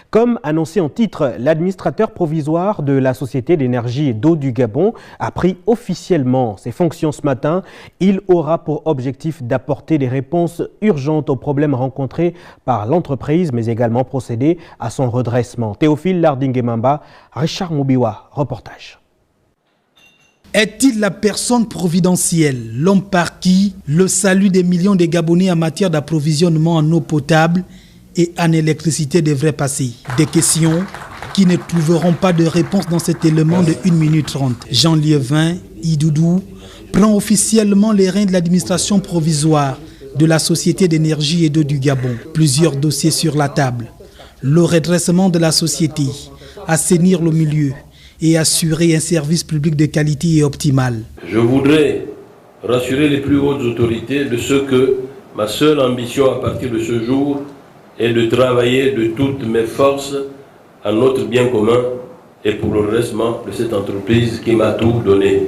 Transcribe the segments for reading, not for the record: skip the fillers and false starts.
Comme annoncé en titre, l'administrateur provisoire de la Société d'énergie et d'eau du Gabon a pris officiellement ses fonctions ce matin. Il aura pour objectif d'apporter des réponses urgentes aux problèmes rencontrés par l'entreprise, mais également procéder à son redressement. Théophile Lardinguemamba, Richard Moubiwa, reportage. Est-il la personne providentielle, l'homme par qui le salut des millions de Gabonais en matière d'approvisionnement en eau potable et en électricité devrait passer? Des questions qui ne trouveront pas de réponse dans cet élément de 1 minute 30. Jean Liévin, Idoudou, prend officiellement les rênes de l'administration provisoire de la Société d'énergie et d'eau du Gabon. Plusieurs dossiers sur la table. Le redressement de la société, assainir le milieu et assurer un service public de qualité et optimal. Je voudrais rassurer les plus hautes autorités de ce que ma seule ambition à partir de ce jour est de travailler de toutes mes forces à notre bien commun et pour le redressement de cette entreprise qui m'a tout donné.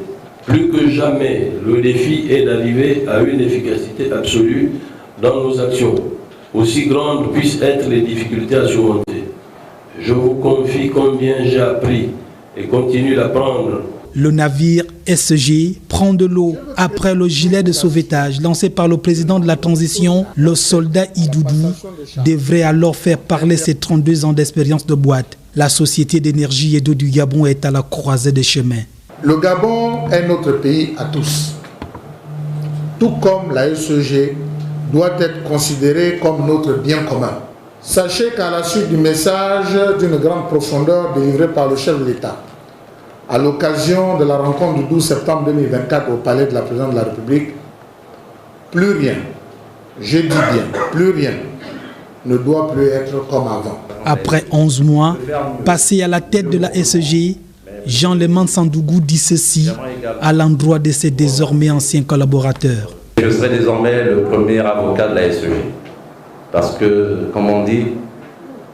Plus que jamais, le défi est d'arriver à une efficacité absolue dans nos actions, aussi grandes puissent être les difficultés à surmonter. Je vous confie combien j'ai appris et continue d'apprendre. Le navire SG prend de l'eau. Après le gilet de sauvetage lancé par le président de la transition, le soldat Idoudou devrait alors faire parler ses 32 ans d'expérience de boîte. La Société d'énergie et d'eau du Gabon est à la croisée des chemins. Le Gabon est notre pays à tous. Tout comme la SG doit être considérée comme notre bien commun. Sachez qu'à la suite du message d'une grande profondeur délivré par le chef de l'État, à l'occasion de la rencontre du 12 septembre 2024 au palais de la présidente de la République, plus rien, je dis bien, plus rien ne doit plus être comme avant. Après 11 mois, passé à la tête de la SG, Jean Leman Sandougou dit ceci à l'endroit de ses désormais anciens collaborateurs. Je serai désormais le premier avocat de la SG. Parce que, comme on dit,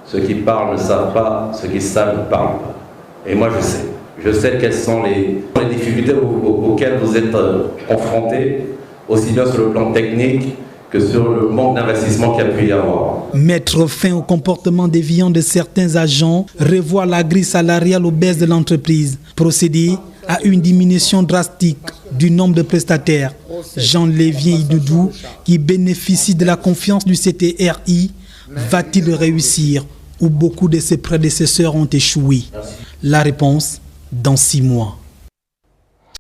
ceux qui parlent ne savent pas, ceux qui savent ne parlent pas. Et moi, je sais. Je sais quelles sont les difficultés auxquelles vous êtes confrontés, aussi bien sur le plan technique que sur le manque d'investissement qu'il y a pu y avoir. Mettre fin au comportement déviant de certains agents, revoir la grille salariale aux baisses de l'entreprise, procéder à une diminution drastique du nombre de prestataires. Jean Lévien Idoudou, qui bénéficie de la confiance du CTRI, va-t-il réussir où beaucoup de ses prédécesseurs ont échoué? La réponse dans 6 mois.